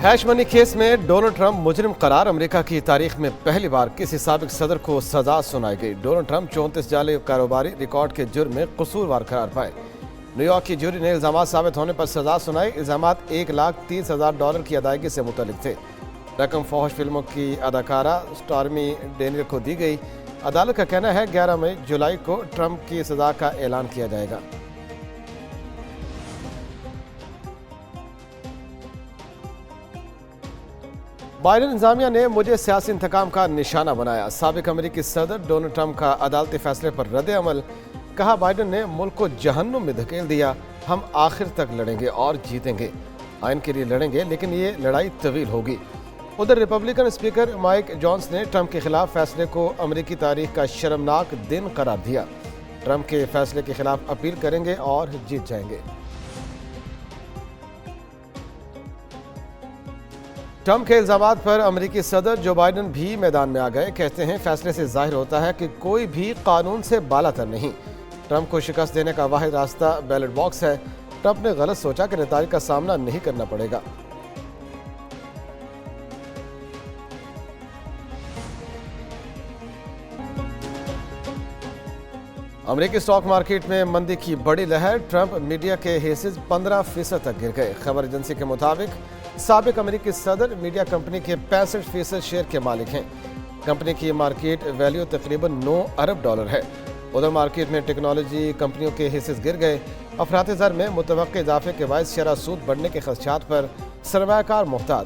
Hash money case में Donald Trump मुजरिम करार। अमेरिका की तारीख में पहली बार किसी साबिक सदर को सजा सुनाई गई। डोनाल्ड ट्रंप 34 जाली कारोबारी रिकॉर्ड के जुर्म में कसूरवार करार पाए। न्यूयॉर्क की जूरी ने इल्जामात साबित होने पर सजा सुनाई। इल्जामात $1,30,000 की अदायगी से मुतल्लिक थे। रकम फौहश फिल्मों की अदाकारा स्टॉर्मी डेनियल को दी गई। अदालत का कहना है 11 जुलाई को ट्रंप की सजा का ऐलान किया जाएगा। बाइडेन इंतजामिया ने मुझे सियासी इंतकाम का निशाना बनाया। साबिक अमेरिकी सदर डोनाल्ड ट्रंप का अदालती फैसले पर रद्द-ए-अमल। कहा, बाइडेन ने मुल्क को जहन्नुम में धकेल दिया। हम आखिर तक लड़ेंगे और जीतेंगे। आइन के लिए लड़ेंगे, लेकिन ये लड़ाई तवील होगी। उधर रिपब्लिकन स्पीकर माइक जोन्स ने ट्रंप के खिलाफ फैसले को अमेरिकी तारीख का शर्मनाक दिन करार दिया। ट्रंप के फैसले के खिलाफ अपील करेंगे और जीत जाएंगे। ट्रंप के इल्जामात पर अमेरिकी सदर जो बाइडेन भी मैदान में आ गए। कहते हैं, फैसले से जाहिर होता है कि कोई भी कानून से बालातर नहीं। ट्रंप को शिकस्त देने का वाहिद रास्ता बैलेट बॉक्स है। ट्रंप ने गलत सोचा कि नताइज का सामना नहीं करना पड़ेगा। अमेरिकी स्टॉक मार्केट में मंदी की बड़ी लहर। ट्रंप मीडिया के हिस्से 15% तक गिर गए। खबर एजेंसी के मुताबिक साबिक अमेरिकी सदर मीडिया कंपनी के 65% शेयर के मालिक हैं। कंपनी की मार्केट वैल्यू तकरीबन $9 अरब है। उधर मार्केट में टेक्नोलॉजी कंपनियों के हिस्से गिर गए। अफरात ज़र में मुतवक्के इजाफे के बायस शरह सूद बढ़ने के खदशात पर सरमायाकार मोहतात।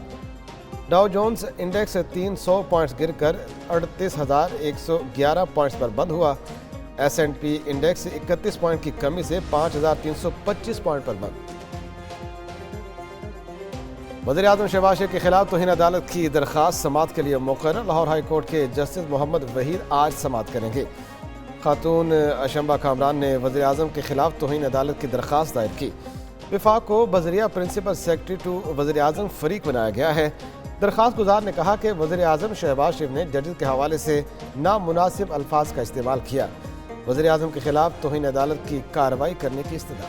डाउ जोन्स इंडेक्स 300 पॉइंट्स गिर कर 38,111 पॉइंट्स पर बंद हुआ। S&P इंडेक्स 31 पॉइंट की कमी से 5,325 पॉइंट पर बंद। वज़ीर आज़म शहबाज शरीफ के खिलाफ तौहीन अदालत की दरख्वास्त समाअत के लिए मुकर्रर। लाहौर हाई कोर्ट के जस्टिस मोहम्मद वहीद आज समाअत करेंगे। खातून अशंबा कामरान ने वज़ीर आज़म के खिलाफ तौहीन अदालत की दरख्वास्त दायर की। विफाक को बजरिया प्रिंसिपल सेक्रेटरी टू वज़ीर आज़म फरीक बनाया गया है। दरख्वास्त गुजार ने कहा कि वज़ीर आज़म शहबाज शरीफ ने जजेस के हवाले से नामुनासिब अल्फाज का इस्तेमाल किया। वज़ीर आज़म के खिलाफ तौहीन अदालत की कार्रवाई करने की इस्तदा।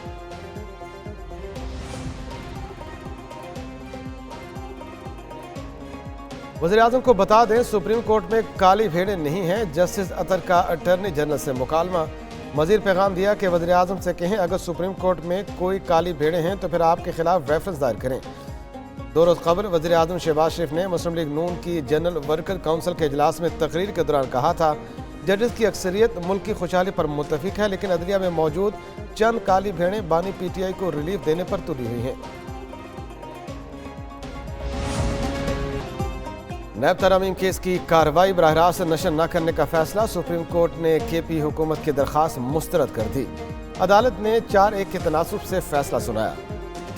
वज़ीर आज़म को बता दें, सुप्रीम कोर्ट में काली भेड़ें नहीं हैं। जस्टिस अतर का अटॉर्नी जनरल से मुकालमा। मज़ीद पैगाम दिया कि वज़ीर आज़म से कहें, अगर सुप्रीम कोर्ट में कोई काली भेड़ें हैं तो फिर आपके खिलाफ रेफरेंस दायर करें। 2 रोज़ कबल वज़ीर आज़म शहबाज शरीफ ने मुस्लिम लीग नून की जनरल वर्कर काउंसिल के इजलास में तकरीर के दौरान कहा था, जजेस की अक्सरियत मुल्क की खुशहाली पर मुत्तफिक है, लेकिन अदलिया में मौजूद चंद काली भेड़ें बानी PTI को रिलीफ देने पर तुली हुई हैं। नैब तरमीम केस की कार्रवाई बराह रास्त नशर न करने का फैसला। सुप्रीम कोर्ट ने KP हुकूमत की दरख्वास्त मुस्तरद कर दी। अदालत ने 4-1 के तनासुब से फैसला सुनाया।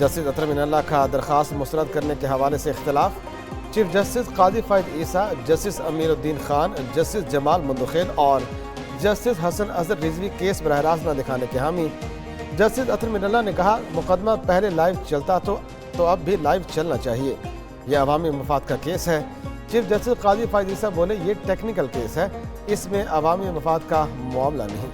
जस्टिस अतर मिनल्ला का दरख्वास्त मुस्तरद करने के हवाले से इख्तलाफ। चीफ जस्टिस काजी फ़ायद ईसा, जस्टिस अमीरुद्दीन खान, जस्टिस जमाल मुंदखिल और जस्टिस हसन अजहर रिजवी केस बराह रास्त न दिखाने के हामी। जस्टिस अतर मिनल्ला ने कहा, मुकदमा पहले लाइव चलता तो अब भी लाइव चलना चाहिए। यह अवामी मफाद का केस है। चीफ जस्टिस काजी फ़ायद ईसा बोले, ये टेक्निकल केस है, इसमें अवामी मफाद का मामला नहीं।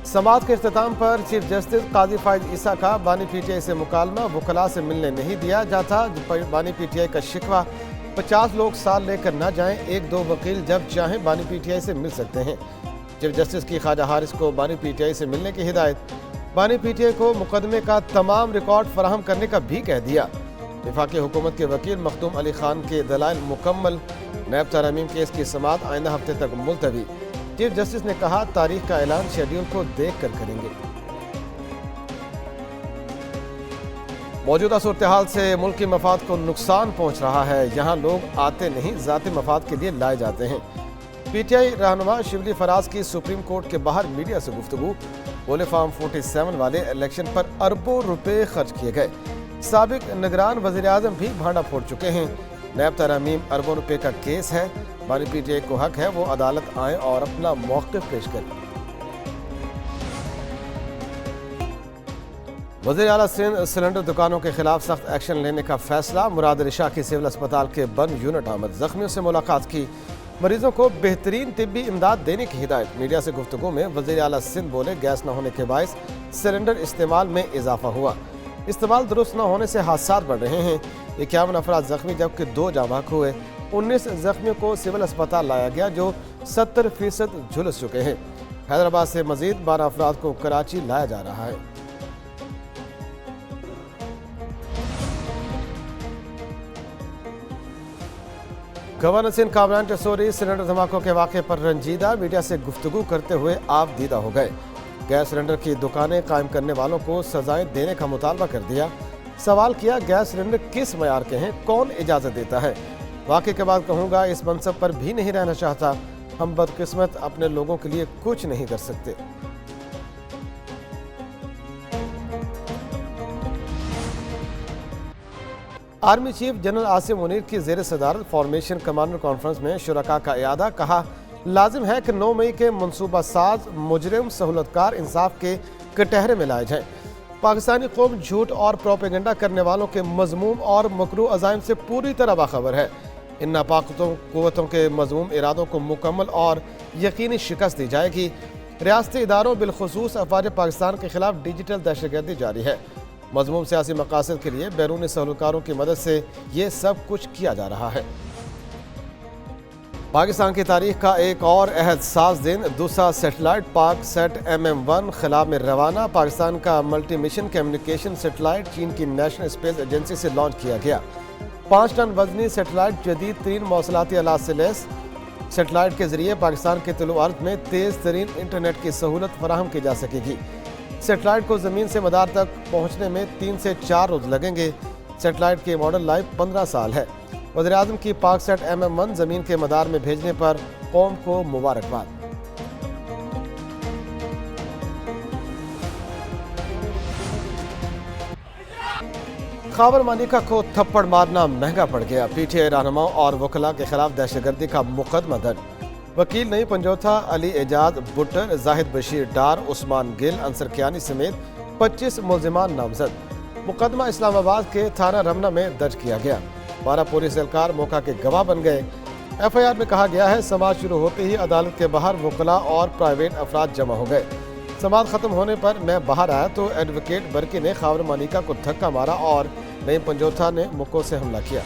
समाअत के इख्तिताम पर चीफ जस्टिस काजी फ़ायद ईसा का बानी PTI से मुकालमा। वकला से मिलने नहीं दिया जाता। बानी PTI का शिकवा, 50 लोग साल लेकर न जाएं। 1-2 वकील जब चाहें बानी PTI से मिल सकते हैं। चीफ जस्टिस की ख्वाजा हारिस को बानी PTI से मिलने की हिदायत। बानी PTI को मुकदमे का तमाम रिकॉर्ड फराहम करने का भी कह दिया। वफाकी हुकूमत के वकील मखदूम अली खान के दलाइल मुकम्मल। नैब तरमीम केस की समाअत आइंदा हफ्ते तक मुलतवी। चीफ जस्टिस ने कहा, तारीख का ऐलान शेड्यूल को देख कर करेंगे। मौजूदा सूरत हाल से मुल्क की मफाद को नुकसान पहुँच रहा है। यहाँ लोग आते नहीं, ज़ाती मफाद के लिए लाए जाते हैं। PTI रहनुमा शिबली फराज की सुप्रीम कोर्ट के बाहर मीडिया से गुफ्तगू। बोले, फॉर्म 47 वाले इलेक्शन पर अरबों रुपए खर्च किए गए। साबिक निगरान वज़ीर आज़म भी भांडा फोड़ चुके हैं। नैब तरमीम अरबों रुपए का केस है। बानी PTI को हक है वो अदालत आए और अपना मौक़िफ़ पेश करें। वज़ीर आला सिंध सिलेंडर दुकानों के खिलाफ सख्त एक्शन लेने का फैसला। मुराद रिशा की सिविल अस्पताल के बंद यूनिट आमद। जख्मियों से मुलाकात की। मरीजों को बेहतरीन तिब्बी इमदाद देने की हिदायत। मीडिया से गुफ्तगू में वज़ीर आला सिंध बोले, गैस न होने के बायस सिलेंडर इस्तेमाल में इजाफा हुआ। इस्तेमाल दुरुस्त न होने से हादसात बढ़ रहे हैं। 51 अफराद जख्मी जबकि 2 जाँ बहक हुए। 19 जख्मियों को सिविल अस्पताल लाया गया जो 70% झुलस चुके हैं। हैदराबाद से मजीद 12 अफराद को कराची लाया जा रहा है। गवर्नर सिंध कामरान टेसोरी सिलेंडर धमाकों के वाक़े पर रंजीदा। मीडिया से गुफ्तगू करते हुए आप दीदा हो गए। गैस सिलेंडर की दुकानें कायम करने वालों को सजाएं देने का मुतालबा कर दिया। सवाल किया, गैस सिलेंडर किस मयार के हैं, कौन इजाज़त देता है? वाक़े के बाद कहूँगा इस मनसब पर भी नहीं रहना चाहता। हम बदकिस्मत अपने लोगों के लिए कुछ नहीं कर सकते। Army chief general Asim Munir की ज़ेर सदारत फॉर्मेशन कमांडर कॉन्फ्रेंस में शुरका का इयादा। कहा, लाजिम है कि 9 मई के मनसूबा साज मुजरिम सहूलतकार इंसाफ के कटहरे में लाए जाएं। पाकिस्तानी कौम झूठ और प्रोपेगेंडा करने वालों के मजमूम और मकरू अज़ाइम से पूरी तरह बाखबर है। इन नापाक कुव्वतों के मजमूम इरादों को मुकम्मल और यकीनी शिकस्त दी जाएगी। रियासती इदारों बिलखुसूस अफवाज पाकिस्तान के खिलाफ डिजिटल दहशतगर्दी जारी है। मजमूम सियासी मकासद के लिए बैरूनी सहूलतकारों की मदद से ये सब कुछ किया जा रहा है। पाकिस्तान की तारीख का एक और अहद साज दिन। दूसरा सेटेलाइट पाक सेट MM-1 खला में रवाना। पाकिस्तान का मल्टी मिशन कम्युनिकेशन सेटेलाइट चीन की नेशनल स्पेस एजेंसी से लॉन्च किया गया। 5 टन वजनी सेटेलाइट जदीद तरीन मौसलाती आलात से लैस। सेटेलाइट के जरिए पाकिस्तान के तुलु अर्ज में तेज़ तरीन इंटरनेट की सहूलत फराहम की जा सकेगी। सेटेलाइट को ज़मीन से मदार तक पहुँचने में 3 से 4 रोज़ लगेंगे। सेटेलाइट की मॉडल लाइफ 15 साल है। वज़ीर-ए-आज़म की पाक सेट MM-1 ज़मीन के मदार में भेजने पर कौम को मुबारकबाद। खैबर मलिका को थप्पड़ मारना महंगा पड़ गया। PTI रहनुमाओं और वकला के खिलाफ दहशतगर्दी का मुकदमा दर्ज। वकील नई पंजोथा, अली एजाज बुट्टर, जाहिद बशीर डार, उस्मान गिल, अंसर कियानी समेत 25 मुल्जिमान नामजद। मुकदमा इस्लामाबाद के थाना रमना में दर्ज किया गया। 12 पुलिस एहलकार मौका के गवाह बन गए। FIR में कहा गया है, समाज शुरू होते ही अदालत के बाहर वकला और प्राइवेट अफराद जमा हो गए। समाज खत्म होने पर मैं बाहर आया तो एडवोकेट बरकी ने खैबर मलिका को धक्का मारा और नई पंजोथा ने मुक्कों से हमला किया।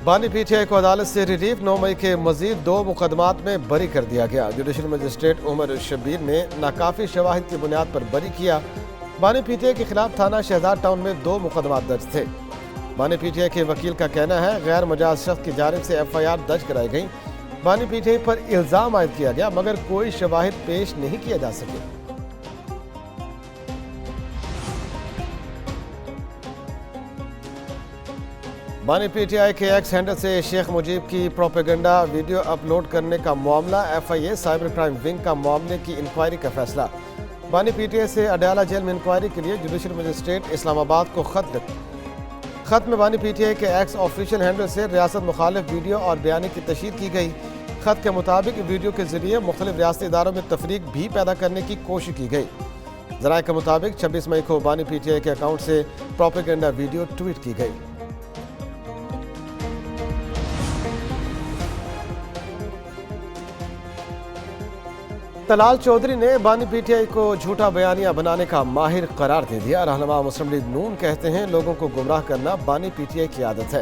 बानी PTI को अदालत से रिलीफ। 9 मई के मजीद 2 मुकदमात में बरी कर दिया गया। जुडिशल मजिस्ट्रेट उमर शबीर ने नाकाफी शवाहिद की बुनियाद पर बरी किया। बानी PTI के खिलाफ थाना शहजाद टाउन में 2 मुकदमात दर्ज थे। बानी PTI के वकील का कहना है, गैर मुजाज शख्स की जानिब से FIR दर्ज कराई गई। बानी PTI पर इल्ज़ाम आयद किया गया मगर कोई शवाहिद पेश नहीं किया जा सके। बानी PTI के एक्स हैंडल से शेख मुजीब की प्रोपेगेंडा वीडियो अपलोड करने का मामला। FIA साइबर क्राइम विंग का मामले की इंक्वायरी का फैसला। बानी PTI से अडयाला जेल में इंक्वायरी के लिए जुडिशल मजिस्ट्रेट इस्लामाबाद को खत में बानी PTI के एक्स ऑफिशियल हैंडल से रियासत मुखालिफ वीडियो और बयानी की तशहीर की गई। खत के मुताबिक वीडियो के जरिए मुख्तलिफ रियासती इदारों में तफरीक भी पैदा करने की कोशिश की गई। ज़राए के मुताबिक 26 मई को बानी PTI के अकाउंट से प्रोपेगेंडा वीडियो ट्वीट की गई। तलाल चौधरी ने बानी PTI को झूठा बयानिया बनाने का माहिर करार दे दिया। रहनुमा मुस्लिम लीग नून कहते हैं, लोगों को गुमराह करना बानी PTI की आदत है।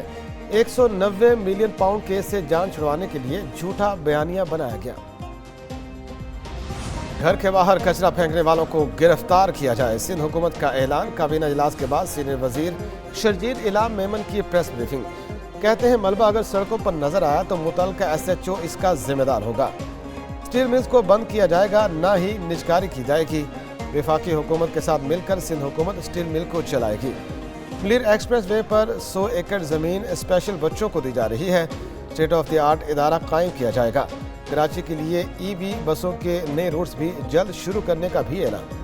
190 मिलियन पाउंड केस से जान छुड़वाने के लिए झूठा बयानिया बनाया गया। घर के बाहर कचरा फेंकने वालों को गिरफ्तार किया जाए, सिंध हुकूमत का ऐलान। काबीना इजलास के बाद सीनियर वजीर शर्जील इलाम मेमन की प्रेस ब्रीफिंग। कहते हैं, मलबा अगर सड़कों पर नजर आया तो मुतल्लिका SHO इसका जिम्मेदार होगा। स्टील मिल्स को बंद किया जाएगा, ना ही निजकारी की जाएगी। वफाकी हुकूमत के साथ मिलकर सिंध हुकूमत स्टील मिल को चलाएगी। क्लियर एक्सप्रेस वे पर 100 एकड़ ज़मीन स्पेशल बच्चों को दी जा रही है। स्टेट ऑफ द आर्ट इदारा कायम किया जाएगा। कराची के लिए EV बसों के नए रूट्स भी जल्द शुरू करने का भी ऐलान।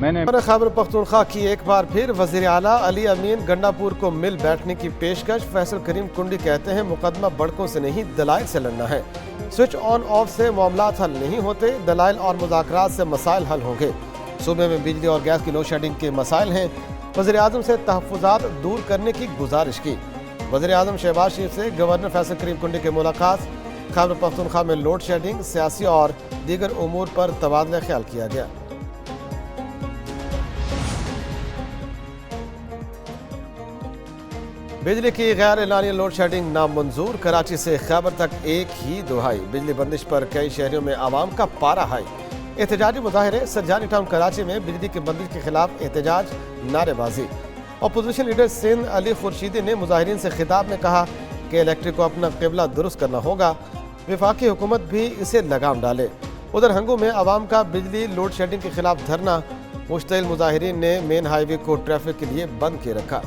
खैबर पख्तूनख्वा की एक बार फिर वज़ीर आला अली अमीन गंडापुर को मिल बैठने की पेशकश। फैसल करीम कुंडी कहते हैं, मुकदमा बड़कों से नहीं दलाइल से लड़ना है। स्विच ऑन ऑफ से मामलात हल नहीं होते, दलाइल और मुज़ाकरात से मसाइल हल होंगे। सूबे में बिजली और गैस की लोड शेडिंग के मसाइल हैं। وزیر اعظم سے تحفظات دور کرنے کی گزارش کی۔ وزیر اعظم شہباز شریف سے گورنر فیصل کریم کنڈی کی ملاقات۔ خیبر پختونخوا میں لوڈ شیڈنگ، سیاسی اور دیگر امور پر تبادلہ خیال کیا گیا۔ بجلی کی غیر اعلانیہ لوڈ شیڈنگ نامنظور، کراچی سے خیبر تک ایک ہی دہائی۔ بجلی بندش پر کئی شہریوں میں عوام کا پارا ہائی۔ احتجاجی مظاہرے، سرجانی ٹاؤن کراچی میں بجلی کی بندش کے خلاف احتجاج، نعرے بازی۔ اپوزیشن لیڈر سندھ علی خورشیدی نے مظاہرین سے خطاب میں کہا کہ الیکٹرک کو اپنا قبلہ درست کرنا ہوگا، وفاقی حکومت بھی اسے لگام ڈالے۔ ادھر ہنگو میں عوام کا بجلی لوڈ شیڈنگ کے خلاف دھرنا، مشتعل مظاہرین نے مین ہائی وے کو ٹریفک کے لیے بند کیے رکھا۔